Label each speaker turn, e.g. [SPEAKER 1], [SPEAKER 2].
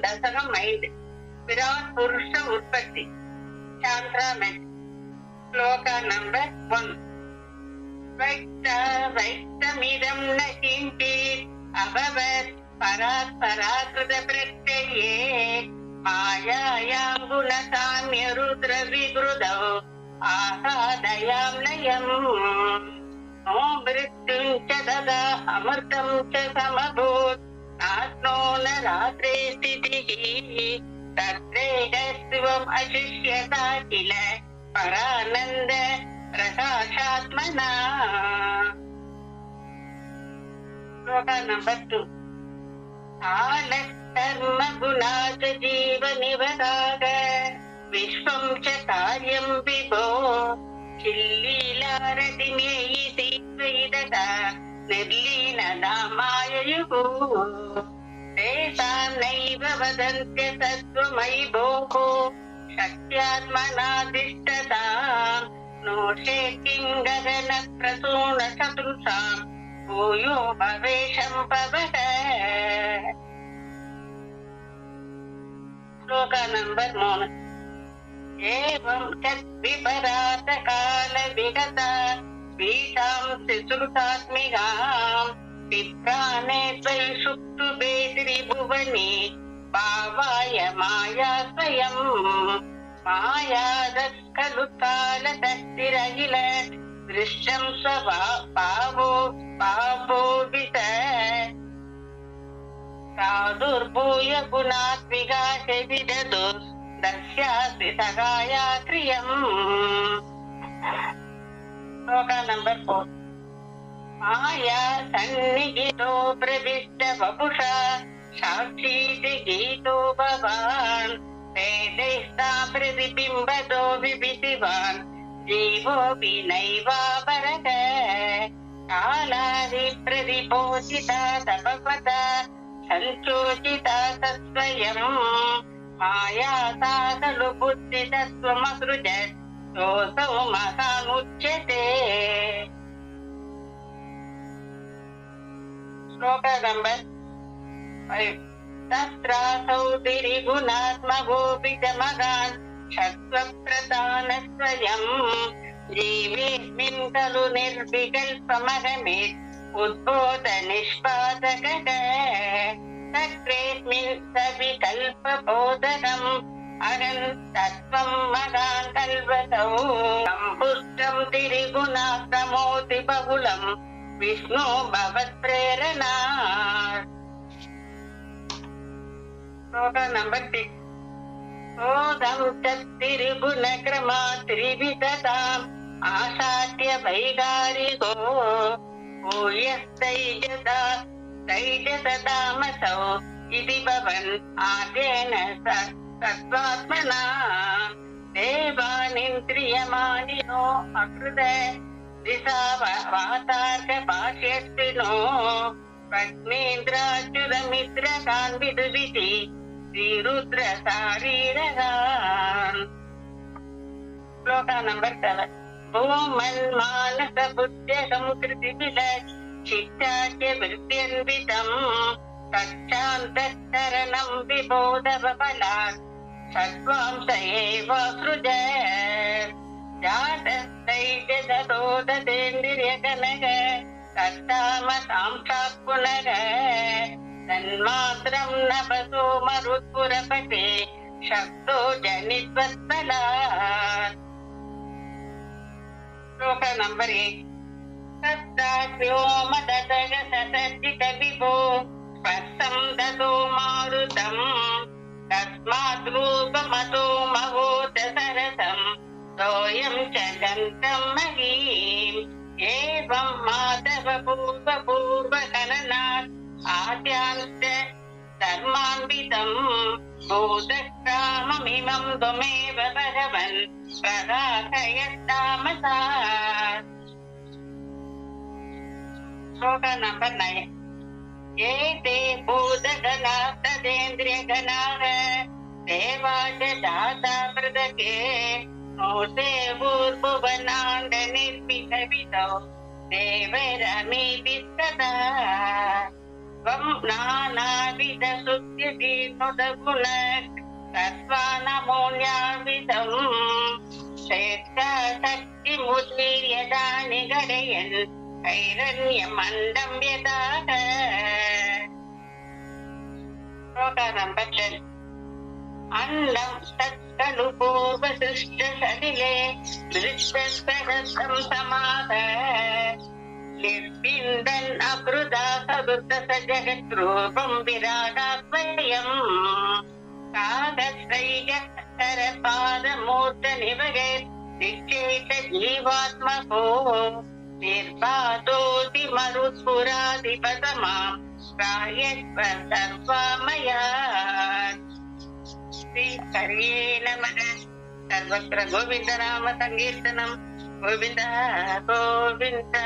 [SPEAKER 1] దశకం మైండ్. విరాట్ పురుష ఉత్పత్తి శాంత్రామెంట్. శ్లోక నంబర్ 1. వైక్తమిదం న కించిత్ అభవత్ పరాత్ పరాకృత ప్రత్యయే మాయాయాం గుణసామ్య రుద్ర విగృదౌ ఆసాదయాం లయం. నో మృత్యుం చ దదా అమృతం చ సమభూత్ నాస్నో న రాత్రే స్థితిః తత్రేహ శివం అశిష్యత కిల పరానంద ప్రకాశాత్మనా. శ్లోక నంబర్ 2. కాలకర్మ గుణాచ జీవ నివరాగ విశ్వం చ కార్యం విభో చిల్లీలారతిమేయిసి త్వయిదత నిర్లీన దామాయయుః. తేషాం నైవ వదంత్య తత్వమయి భోః శక్త్యాత్మనాధిష్ఠతాం నోషే కిం గగన ప్రసూన చతుర్షాం భూయో భవేషం పవః. శ్లోక నంబర్ 3. ఏవం తద్విపరాత కాల విగత పీఠాం శుశ్రుతాత్మికాం విప్రాణే త్వయి సుప్తుబే త్రిభువని భావాయ మాయా స్వయం. మాయాదస్ఖలు కాలతస్తిరగిల దృశ్యం స్వభావో భావోభిత ప్రాదుర్భూయ గుణాత్మికా విదదు దస్యాస్తి సహాయా క్రియం. శ్లోక నంబర్ 4. మాయా సన్నిహితో ప్రవిష్ట వపుషా సాక్షీతి గీతో భవాన్ వేదైస్తా ప్రతిబింబతో విభిసివాన్ జీవోపి నైవాపరత. కాలాది ప్రతిపోషిత తపపత సంచోచిత స్వయం మాయా సాధలు బుద్ధి తత్వమసృజ దోషౌ మహానుచ్యతే. శ్లోక నంబర్ 5. తత్రాసౌ దిరిగుణాత్మగోపితమగాన్ సత్వప్రధాన స్వయం జీవేస్మిన్ ఖలు నిర్వికల్పమగమే ఉద్బోధ నిష్పాదకః. తత్రేస్మిన్ సవికల్ప బోధకం అగన్ తత్వం మగాన్ కల్వతౌ సంపుష్టం దిరిగుణాత్మోతి బహుళం విష్ణు భవత్ ప్రేరణా. శ్లోక నంబర్ 6. ఓదం తత్తిరిగుణ క్రమా త్రివిధతాం ఆశాట్య వైగారికో తైజసతామసౌ ఇది భవన్ ఆదేన సత్వాత్మనా. దేవానింద్రియమానినో అకృత దిశా వాతార్క భాష్యస్వినో పద్మేంద్రాచ్యుతమిత్రకాన్ విదువితి శ్రీరుద్ర శారీరగాన్. శ్లోక నంబర్ 7. భూమన్ మానస బుద్ధ్య సంకృతి విలక్ చిత్తాఖ్య వృత్త్యన్వితం తచ్చాంతఃకరణం విబోధవ బలాత్ సత్వాంస ఏవ సృజ. జాతస్తైజదోదతేంద్రియగణగ తత్తామసాంసాత్ పునః తన్మాత్రం నభసో మరుత్పురపతే శబ్దో జనిత్వత్బలాత్. శ్లోక నంబర్ 8. తత్వ్యోమదతగ ససర్జిత విభో స్పర్శం దదో మారుతం తస్మాత్ రూపమతో మహోత సరసం సోయం చ గంతం మహీం. ఏవం మాధవ పూర్వ గణనాత్ ఆద్యాంత ధర్మాన్వితం భూతకామమిమం త్వమేవ భగవన్ ప్రదాకయస్తామసా. శ్లోక నంబర్ 9. ఏతే భూతగణా తదేంద్రియగణాః దేవాచ జాతా పృథకే నోతే భూర్భువనాండ నిర్మితవిదౌ దేవైరమీభిస్తదా. त्वं नानाविधसुद्धिदीर्णुदगुण तत्त्वानमूल्याविधम् श्रेष्ठशक्तिमुदीर्यदा निगडयन् हैरण्यमण्डं यदाह श्लोकानां पश्यन् अंडं तत्कलु पूर्वसृष्टसलिले दृष्टसहस्रं समाह निर्बिन्दन् अकृदा सदृशजगद्रूपं विराटात्मयम् कागत्रैकरपादमूर्धनिभगैर् निश्चेत जीवात्मको निर्बाधोऽति मरुत्पुराधिपतमां प्रायस्व सर्वामया श्री हरे नमः। सर्वत्र गोविंद नाम संकीर्तनम गोविंद गोविंद।